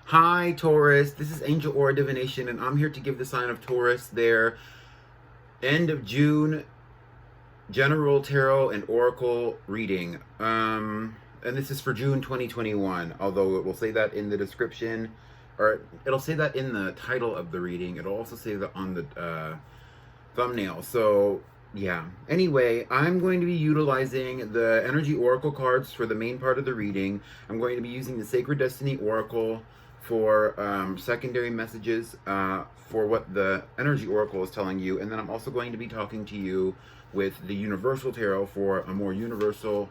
Hi, Taurus. This is Angel Aura Divination, and I'm here to give the sign of Taurus their end of June general tarot and oracle reading. And this is for June 2021, although it will say that in the description, or it'll say that in the title of the reading. It'll also say that on the thumbnail. So, yeah. Anyway, I'm going to be utilizing the energy oracle cards for the main part of the reading. I'm going to be using the Sacred Destiny Oracle for secondary messages for what the energy oracle is telling you, and then I'm also going to be talking to you with the universal tarot for a more universal,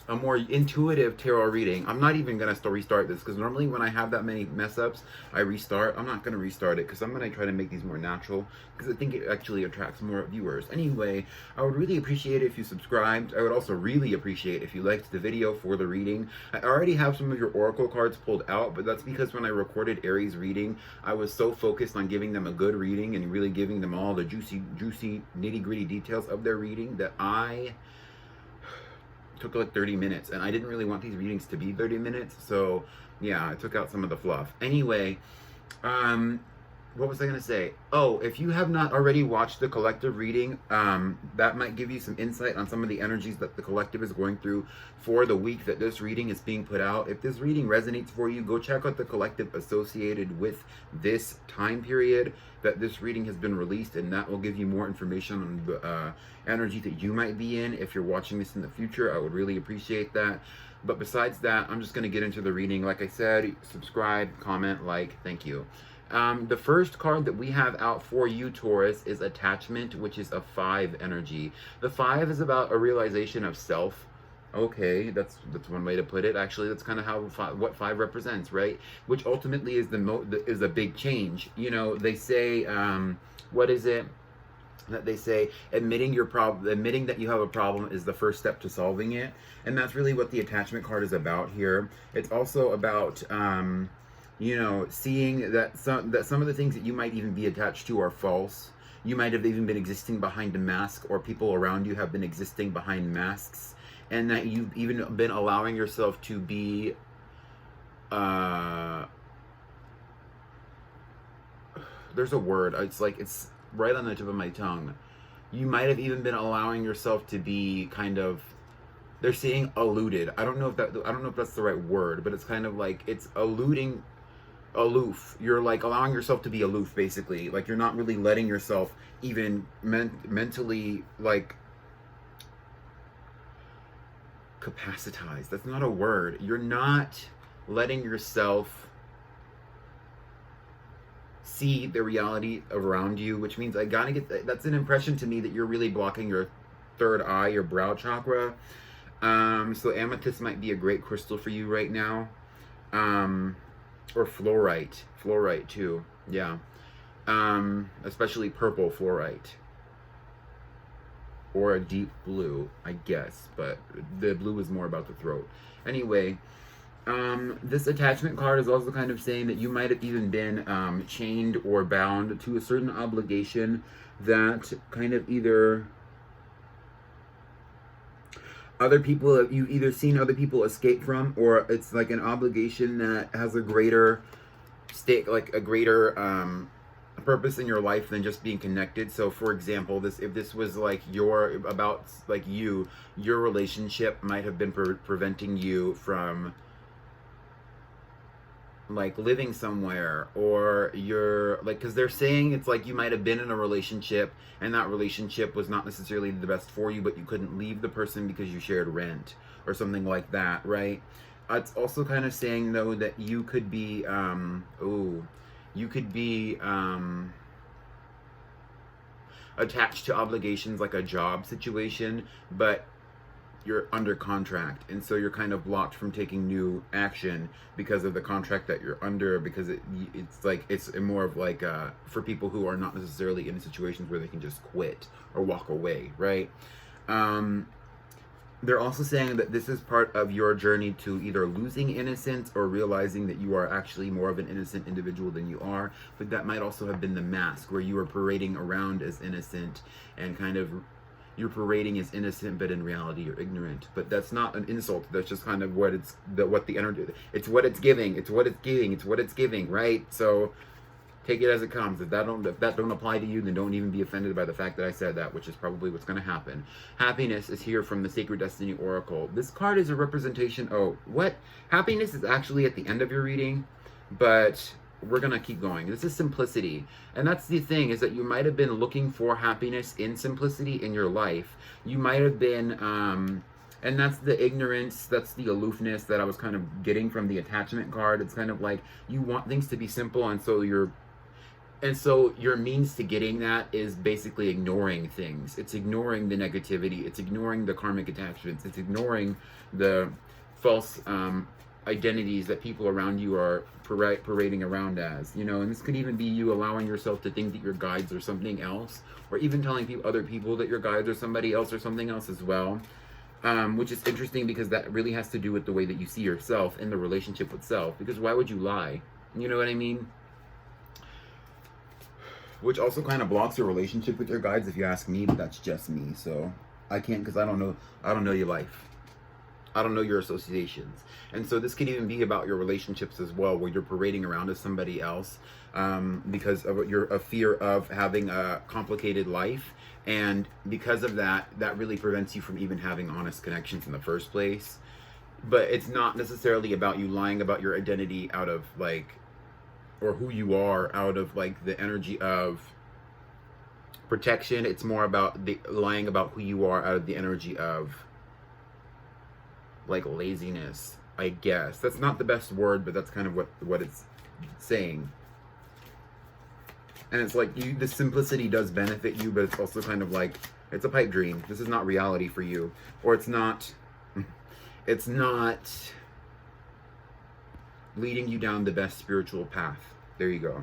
a more intuitive tarot reading. I'm not even gonna restart this because normally when I have that many mess ups, I restart. I'm not gonna restart it because I'm gonna try to make these more natural because I think it actually attracts more viewers. Anyway, I would really appreciate it if you subscribed. I would also really appreciate if you liked the video for the reading. I already have some of your oracle cards pulled out, but that's because when I recorded Aries reading, I was so focused on giving them a good reading and really giving them all the juicy, nitty-gritty details of their reading that I took like 30 minutes, and I didn't really want these readings to be 30 minutes, so yeah, I took out some of the fluff. Anyway, what was I gonna say? Oh, if you have not already watched the collective reading, that might give you some insight on some of the energies that the collective is going through for the week that this reading is being put out. If this reading resonates for you, go check out the collective associated with this time period that this reading has been released, and that will give you more information on the energy that you might be in. If you're watching this in the future, I would really appreciate that. But besides that, I'm just going to get into the reading. Like I said, subscribe, comment, like, thank you. The first card that we have out for you, Taurus, is Attachment, which is a 5 energy. The 5 is about a realization of self. Okay, that's one way to put it. Actually, that's kind of how what 5 represents, right? Which ultimately is is a big change. You know, they say, what is it that they say? Admitting that you have a problem is the first step to solving it, and that's really what the attachment card is about here. It's also about you know, seeing that some of the things that you might even be attached to are false. You might have even been existing behind a mask, or people around you have been existing behind masks, and that you've even been allowing yourself to be there's a word, it's right on the tip of my tongue. You might have even been allowing yourself to be kind of, they're saying eluded. I don't know if that's the right word, but it's kind of like it's eluding, aloof. You're like allowing yourself to be aloof, basically. Like you're not really letting yourself even mentally like capacitized. That's not a word. You're not letting yourself see the reality around you, which means I gotta get that's an impression to me that you're really blocking your third eye, your brow chakra. So amethyst might be a great crystal for you right now. Or fluorite too, yeah. Especially purple fluorite, or a deep blue, I guess, but the blue is more about the throat. Anyway, this attachment card is also kind of saying that you might have even been chained or bound to a certain obligation that kind of either you've either seen other people escape from, or it's like an obligation that has a greater stake, like a greater purpose in your life than just being connected. So for example, if this was like your relationship might have been preventing you from like living somewhere, or you're like, because they're saying it's like you might have been in a relationship and that relationship was not necessarily the best for you, but you couldn't leave the person because you shared rent or something like that, right? It's also kind of saying though that you could be attached to obligations like a job situation, but you're under contract, and so you're kind of blocked from taking new action because of the contract that you're under, because it's more of like for people who are not necessarily in situations where they can just quit or walk away, right? They're also saying that this is part of your journey to either losing innocence or realizing that you are actually more of an innocent individual than you are, but that might also have been the mask where you were parading around as innocent and kind of you're parading as innocent, but in reality you're ignorant. But that's not an insult. That's just kind of what what the energy. It's what it's giving. It's what it's giving. It's what it's giving. Right. So take it as it comes. If that don't apply to you, then don't even be offended by the fact that I said that, which is probably what's going to happen. Happiness is here from the Sacred Destiny Oracle. This card is a representation. Oh, what? Happiness is actually at the end of your reading, but we're going to keep going. This is simplicity. And that's the thing, is that you might have been looking for happiness in simplicity in your life. You might have been, and that's the ignorance, that's the aloofness that I was kind of getting from the attachment card. It's kind of like you want things to be simple, and so your means to getting that is basically ignoring things. It's ignoring the negativity. It's ignoring the karmic attachments. It's ignoring the false identities that people around you are parading around as. And this could even be you allowing yourself to think that your guides are something else, or even telling other people that your guides are somebody else or something else as well. Which is interesting, because that really has to do with the way that you see yourself in the relationship with self. Because why would you lie? You know what I mean? Which also kind of blocks your relationship with your guides, if you ask me, but that's just me. So I can't, because I don't know your life. I don't know your associations. And so this could even be about your relationships as well, where you're parading around as somebody else because of a fear of having a complicated life. And because of that, that really prevents you from even having honest connections in the first place. But it's not necessarily about you lying about your identity out of or who you are out of the energy of protection. It's more about the lying about who you are out of the energy of laziness, I guess. That's not the best word, but that's kind of what it's saying. And it's the simplicity does benefit you, but it's also kind of it's a pipe dream. This is not reality for you. Or it's not leading you down the best spiritual path. There you go.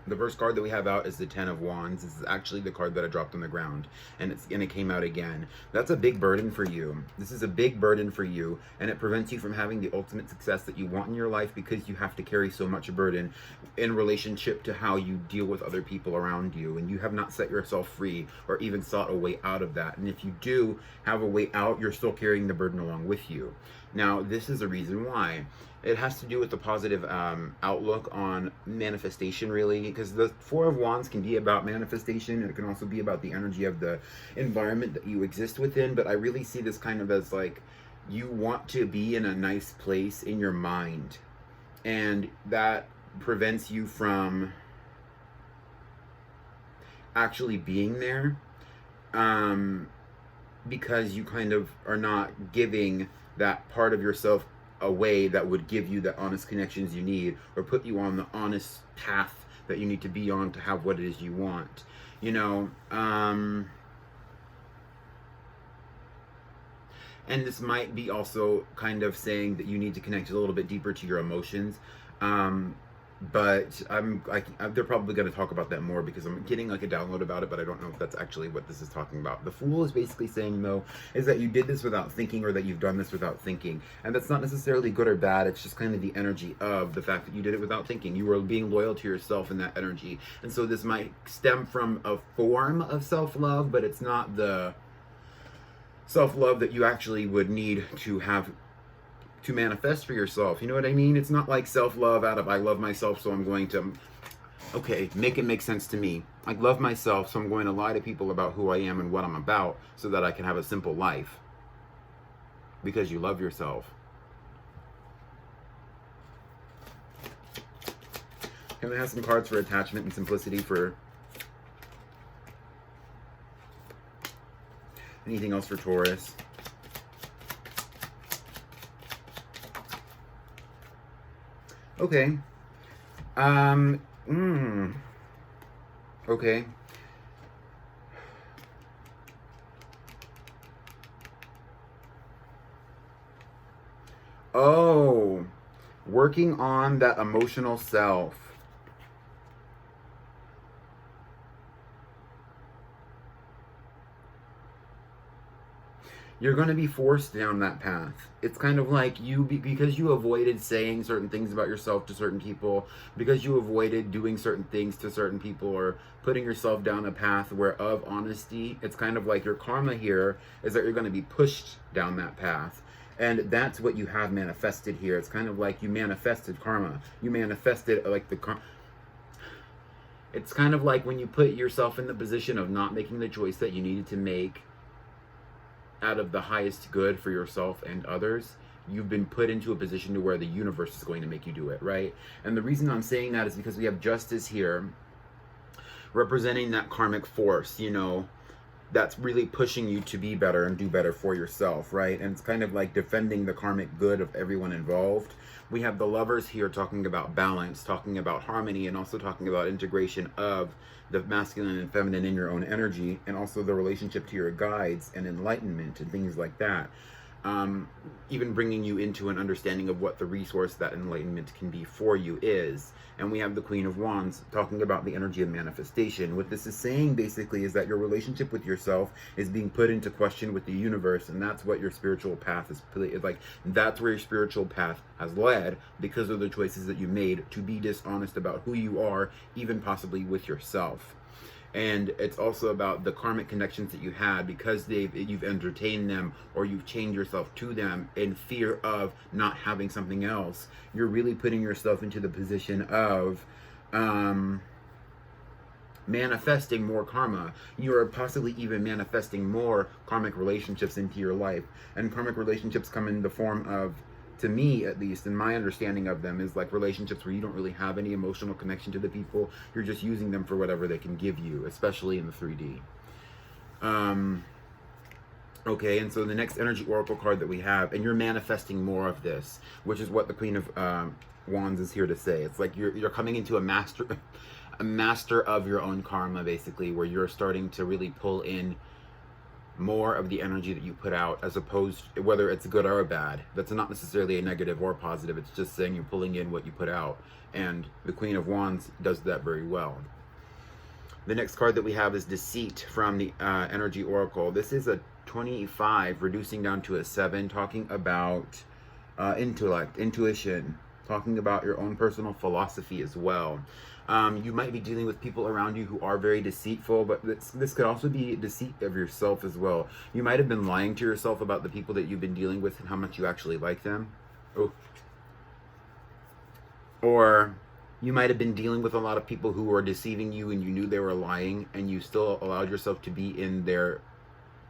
The first card that we have out is the Ten of Wands. This is actually the card that I dropped on the ground, and it came out again. That's a big burden for you. This is a big burden for you, and it prevents you from having the ultimate success that you want in your life, because you have to carry so much burden in relationship to how you deal with other people around you, and you have not set yourself free or even sought a way out of that. And if you do have a way out, you're still carrying the burden along with you. Now, this is a reason why. It has to do with the positive outlook on manifestation, really, because the Four of Wands can be about manifestation, and it can also be about the energy of the environment that you exist within. But I really see this kind of as you want to be in a nice place in your mind, and that prevents you from actually being there, because you kind of are not giving that part of yourself a way that would give you the honest connections you need, or put you on the honest path that you need to be on to have what it is you want. And this might be also kind of saying that you need to connect a little bit deeper to your emotions. But they're probably going to talk about that more, because I'm getting a download about it, but I don't know if that's actually what this is talking about. The Fool is basically saying, though, is that you did this without thinking, or that you've done this without thinking. And that's not necessarily good or bad. It's just kind of the energy of the fact that you did it without thinking. You were being loyal to yourself in that energy. And so this might stem from a form of self-love, but it's not the self-love that you actually would need to have to manifest for yourself. You know what I mean? It's not like self-love out of I love myself, so I'm going to make it make sense to me. I love myself, so I'm going to lie to people about who I am and what I'm about, so that I can have a simple life. Because you love yourself. Can I have some cards for attachment and simplicity for anything else for Taurus? Okay. Okay. Oh, working on that emotional self. you're going to be forced down that path. It's kind of like because you avoided saying certain things about yourself to certain people, because you avoided doing certain things to certain people, or putting yourself down a path where of honesty. It's kind of like your karma here is that you're going to be pushed down that path. And that's what you have manifested here. It's kind of like you manifested karma. You manifested like it's kind of like when you put yourself in the position of not making the choice that you needed to make out of the highest good for yourself and others, you've been put into a position to where the universe is going to make you do it, right? And the reason I'm saying that is because we have justice here representing that karmic force, you know, that's really pushing you to be better and do better for yourself, right? And it's kind of like defending the karmic good of everyone involved. We have the lovers here talking about balance, talking about harmony, and also talking about integration of the masculine and feminine in your own energy, and also the relationship to your guides and enlightenment and things like that. Even bringing you into an understanding of what the resource that enlightenment can be for you is. And we have the Queen of Wands talking about the energy of manifestation. What this is saying basically is that your relationship with yourself is being put into question with the universe, and that's what your spiritual path is like. That's where your spiritual path has led, because of the choices that you made to be dishonest about who you are, even possibly with yourself. And it's also about the karmic connections that you had, because you've entertained them or you've chained yourself to them in fear of not having something else. You're really putting yourself into the position of manifesting more karma. You are possibly even manifesting more karmic relationships into your life. And karmic relationships come in the form of, to me at least, in my understanding of them, is like relationships where you don't really have any emotional connection to the people. You're just using them for whatever they can give you, especially in the 3D. Okay, and so the next energy oracle card that we have, and you're manifesting more of this, which is what the Queen of Wands is here to say. It's like you're coming into a master of your own karma, basically, where you're starting to really pull in more of the energy that you put out, as opposed, whether it's good or bad. That's not necessarily a negative or positive. It's just saying you're pulling in what you put out, and the Queen of Wands does that very well. The next card that we have is Deceit from the Energy Oracle. This is a 25, reducing down to a 7, talking about intellect, intuition, talking about your own personal philosophy as well. You might be dealing with people around you who are very deceitful, but this could also be deceit of yourself as well. You might have been lying to yourself about the people that you've been dealing with and how much you actually like them. Oh. Or you might have been dealing with a lot of people who were deceiving you and you knew they were lying, and you still allowed yourself to be in their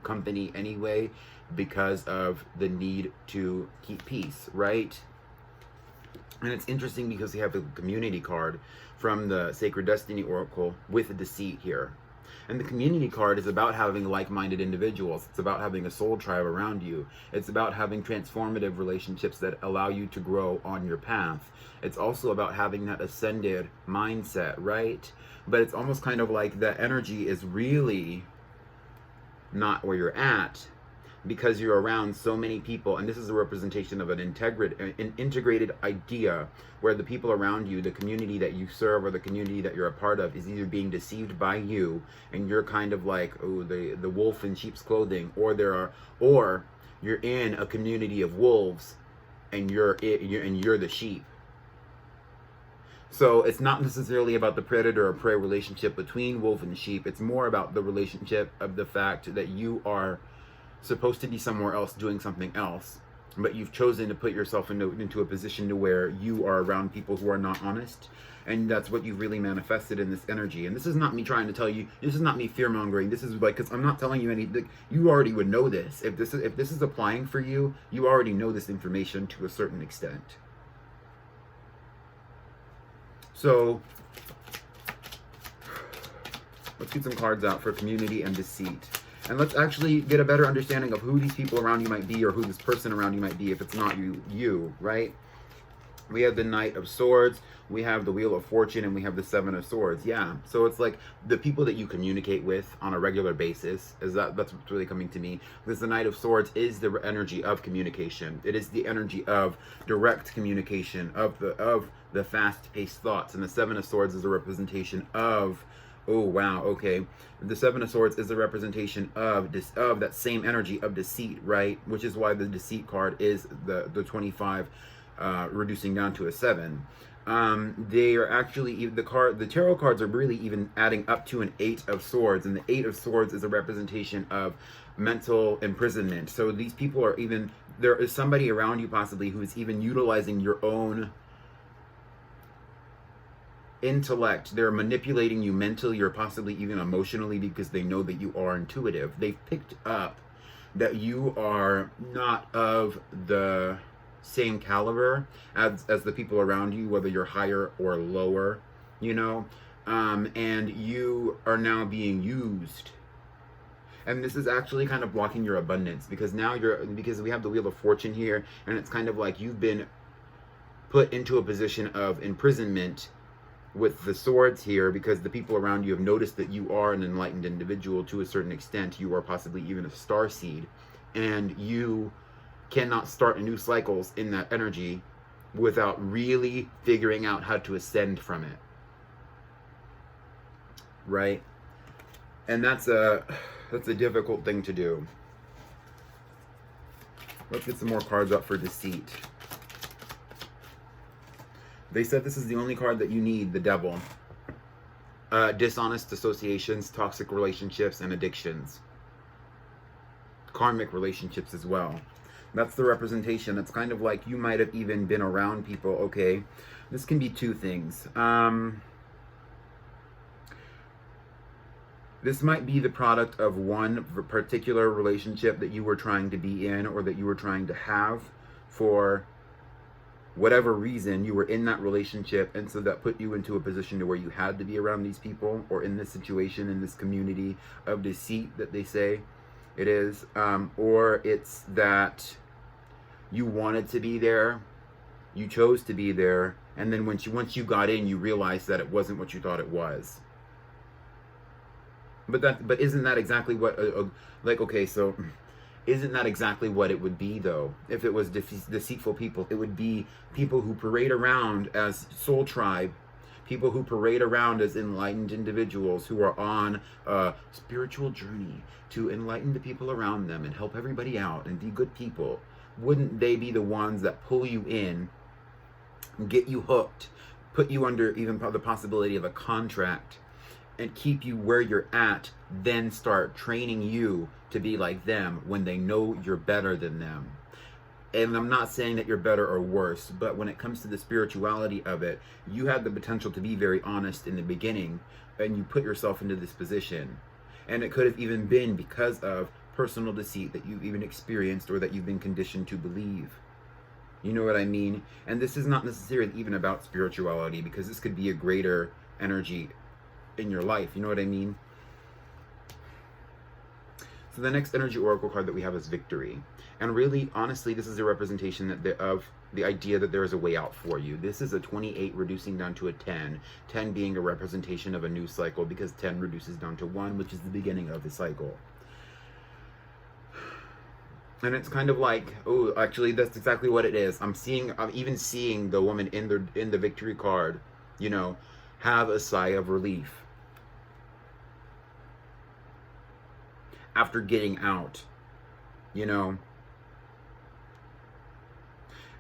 company anyway because of the need to keep peace, right? And it's interesting because we have the community card from the Sacred Destiny Oracle with a deceit here. And the community card is about having like-minded individuals. It's about having a soul tribe around you. It's about having transformative relationships that allow you to grow on your path. It's also about having that ascended mindset, right? But it's almost kind of like the energy is really not where you're at, because you're around so many people, and this is a representation of an integrated idea where the people around you, the community that you serve or the community that you're a part of, is either being deceived by you, and you're kind of like, oh, the wolf in sheep's clothing, or you're in a community of wolves, and you're the sheep. So it's not necessarily about the predator or prey relationship between wolf and sheep. It's more about the relationship of the fact that you are supposed to be somewhere else doing something else, but you've chosen to put yourself into a position to where you are around people who are not honest, and that's what you've really manifested in this energy. And this is not me trying to tell you, this is not me fear-mongering, this is like, because I'm not telling you anything. You already would know this. If this is applying for you, you already know this information to a certain extent. So let's get some cards out for community and deceit. And let's actually get a better understanding of who these people around you might be, or who this person around you might be, if it's not you, right? We have the Knight of Swords, we have the Wheel of Fortune, and we have the Seven of Swords. Yeah, so it's like the people that you communicate with on a regular basis, that's what's really coming to me. Because the Knight of Swords is the energy of communication. It is the energy of direct communication, of the fast-paced thoughts. And the Seven of Swords is a representation of Oh wow, okay. The Seven of Swords is a representation of this, of that same energy of deceit, right? Which is why the deceit card is the 25, reducing down to a 7. They are actually the tarot cards are really even adding up to an 8 of Swords, and the 8 of Swords is a representation of mental imprisonment. So these people are even, there is somebody around you possibly who is even utilizing your own intellect. They're manipulating you mentally or possibly even emotionally because they know that you are intuitive. They've picked up that you are not of the same caliber as the people around you, whether you're higher or lower, you know, and you are now being used. And this is actually kind of blocking your abundance because now because we have the Wheel of Fortune here, and it's kind of like you've been put into a position of imprisonment with the swords here because the people around you have noticed that you are an enlightened individual to a certain extent. You are possibly even a star seed, and you cannot start new cycles in that energy without really figuring out how to ascend from it, right? And that's a difficult thing to do. Let's get some more cards up for deceit. They said this is the only card that you need, the Devil. Dishonest associations, toxic relationships, and addictions. Karmic relationships as well. That's the representation. It's kind of like you might have even been around people. Okay, this can be two things. This might be the product of one particular relationship that you were trying to be in or that you were trying to have for whatever reason. You were in that relationship, and so that put you into a position to where you had to be around these people or in this situation, in this community of deceit that they say it is, or it's that you wanted to be there, you chose to be there, and then once you got in, you realized that it wasn't what you thought it was. But isn't that exactly what like, okay, so isn't that exactly what it would be though? If it was deceitful people, it would be people who parade around as soul tribe, people who parade around as enlightened individuals who are on a spiritual journey to enlighten the people around them and help everybody out and be good people. Wouldn't they be the ones that pull you in, get you hooked, put you under even the possibility of a contract, and keep you where you're at, then start training you to be like them when they know you're better than them? And I'm not saying that you're better or worse, but when it comes to the spirituality of it, you had the potential to be very honest in the beginning, and you put yourself into this position. And it could have even been because of personal deceit that you've even experienced or that you've been conditioned to believe. You know what I mean? And this is not necessarily even about spirituality, because this could be a greater energy in your life. You know what I mean? So the next energy oracle card that we have is Victory. And really, honestly, this is a representation of the idea that there is a way out for you. This is a 28 reducing down to a 10. 10 being a representation of a new cycle, because 10 reduces down to 1, which is the beginning of the cycle. And it's kind of like, oh, actually, that's exactly what it is. I'm even seeing the woman in the Victory card, you know, have a sigh of relief after getting out, you know.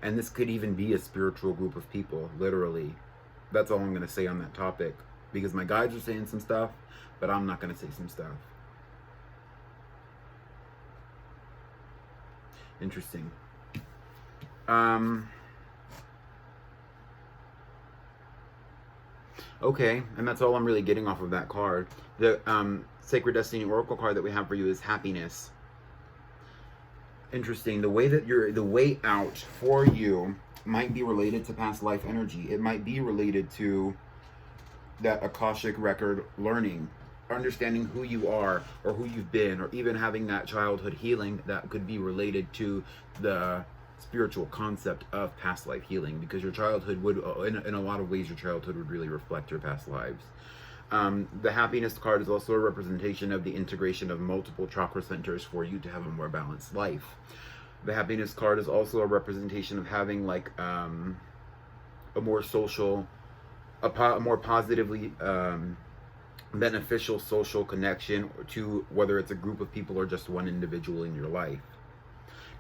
And this could even be a spiritual group of people, literally. That's all I'm going to say on that topic, because my guides are saying some stuff, but I'm not going to say some stuff. Interesting. Okay, and that's all I'm really getting off of that card. The Sacred Destiny Oracle card that we have for you is Happiness. Interesting. The way out for you might be related to past life energy. It might be related to that Akashic record learning, understanding who you are or who you've been, or even having that childhood healing that could be related to the spiritual concept of past life healing, because your childhood would, in a lot of ways, your childhood would really reflect your past lives. The Happiness card is also a representation of the integration of multiple chakra centers for you to have a more balanced life. The Happiness card is also a representation of having like a more social, a more positively beneficial social connection to, whether it's a group of people or just one individual in your life.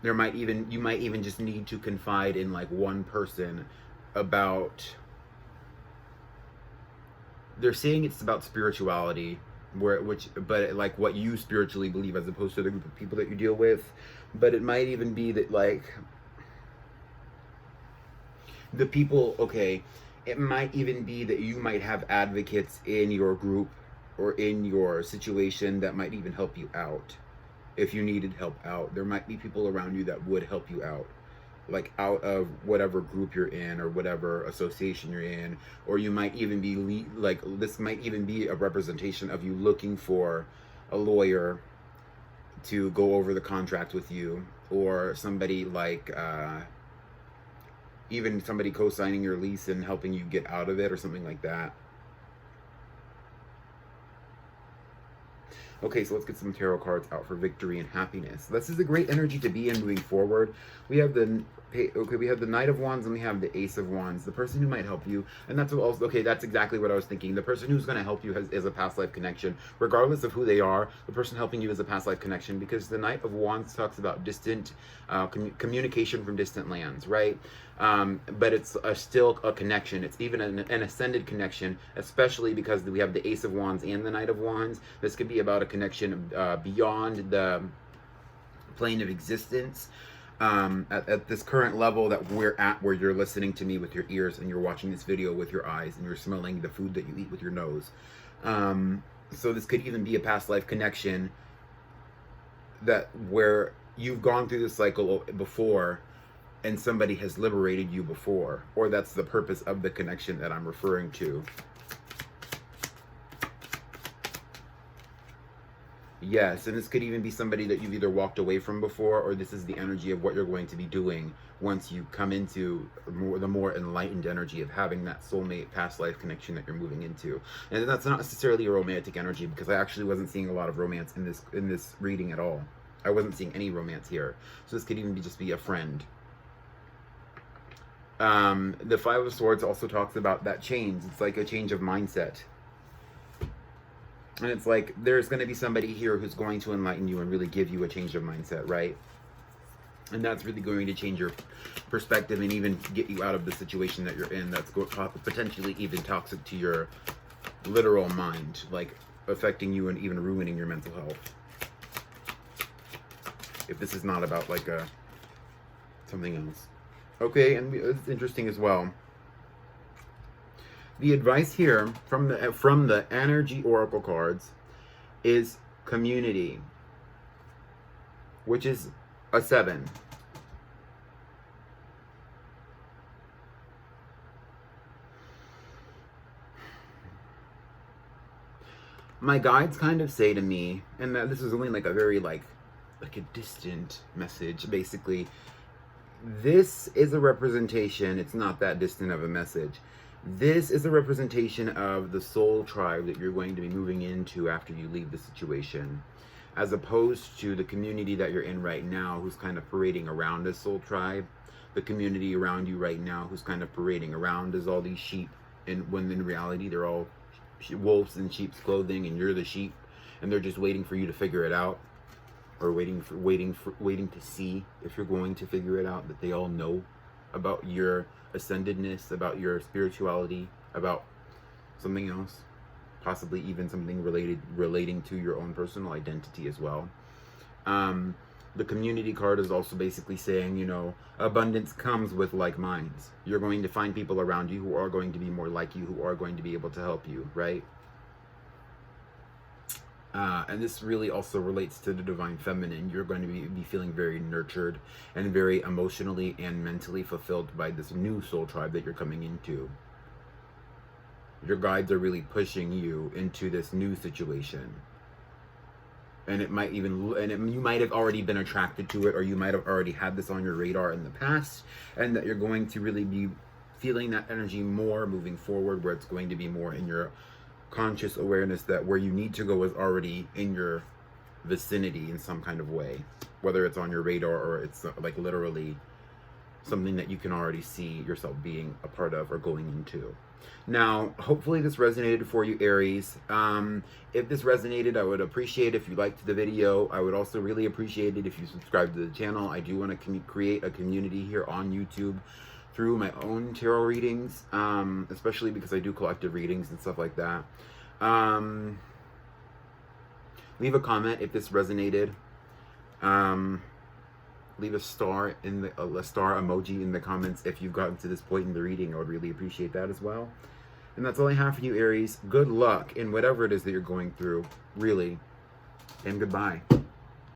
You might even just need to confide in like one person about, they're saying it's about spirituality, but like what you spiritually believe, as opposed to the group of people that you deal with. But it might even be that like the people, okay, it might even be that you might have advocates in your group or in your situation that might even help you out. If you needed help out, there might be people around you that would help you out, like out of whatever group you're in or whatever association you're in. Or you might even be like, this might even be a representation of you looking for a lawyer to go over the contract with you, or somebody like even somebody co-signing your lease and helping you get out of it or something like that. Okay, so let's get some tarot cards out for victory and happiness. This is a great energy to be in moving forward. We have the Knight of Wands and we have the Ace of Wands. The person who might help you, and that's also, okay, that's exactly what I was thinking. The person who's going to help you is a past life connection. Regardless of who they are, the person helping you is a past life connection, because the Knight of Wands talks about distant communication from distant lands, right? But it's still a connection. It's even an ascended connection, especially because we have the Ace of Wands and the Knight of Wands. This could be about a connection beyond the plane of existence. At this current level that we're at, where you're listening to me with your ears and you're watching this video with your eyes and you're smelling the food that you eat with your nose. So this could even be a past life connection that where you've gone through this cycle before and somebody has liberated you before, or that's the purpose of the connection that I'm referring to. Yes, and this could even be somebody that you've either walked away from before, or this is the energy of what you're going to be doing once you come into the more enlightened energy of having that soulmate past life connection that you're moving into. And that's not necessarily a romantic energy, because I actually wasn't seeing a lot of romance in this reading at all. I wasn't seeing any romance here. So this could even just be a friend. The Five of Swords also talks about that change. It's like a change of mindset. And it's like there's going to be somebody here who's going to enlighten you and really give you a change of mindset, right? And that's really going to change your perspective and even get you out of the situation that you're in. That's potentially even toxic to your literal mind, like affecting you and even ruining your mental health. If this is not about like something else. Okay, and it's interesting as well. The advice here from the energy oracle cards is community, which is a 7. My guides kind of say to me, and this is only like a very like a distant message, basically. This is a representation, it's not that distant of a message. This is a representation of the soul tribe that you're going to be moving into after you leave the situation, as opposed to the community that you're in right now, who's kind of parading around as soul tribe. The community around you right now who's kind of parading around as all these sheep, and when in reality they're all wolves in sheep's clothing, and you're the sheep, and they're just waiting for you to figure it out, or waiting to see if you're going to figure it out, that they all know about your ascendedness, about your spirituality, about something else, possibly even something relating to your own personal identity as well. The community card is also basically saying, you know, abundance comes with like minds. You're going to find people around you who are going to be more like you, who are going to be able to help you, right? And this really also relates to the divine feminine. You're going to be feeling very nurtured and very emotionally and mentally fulfilled by this new soul tribe that you're coming into. Your guides are really pushing you into this new situation. And it might even, you might have already been attracted to it, or you might have already had this on your radar in the past, and that you're going to really be feeling that energy more moving forward, where it's going to be more in your conscious awareness, that where you need to go is already in your vicinity in some kind of way, whether it's on your radar or it's like literally something that you can already see yourself being a part of or going into. Now, hopefully this resonated for you, Aries. If this resonated, I would appreciate if you liked the video. I would also really appreciate it if you subscribe to the channel. I do want to create a community here on YouTube through my own tarot readings, especially because I do collective readings and stuff like that. Leave a comment if this resonated. Leave a star in the a star emoji in the comments if you've gotten to this point in the reading. I would really appreciate that as well. And that's all I have for you, Aries. Good luck in whatever it is that you're going through, really. And goodbye.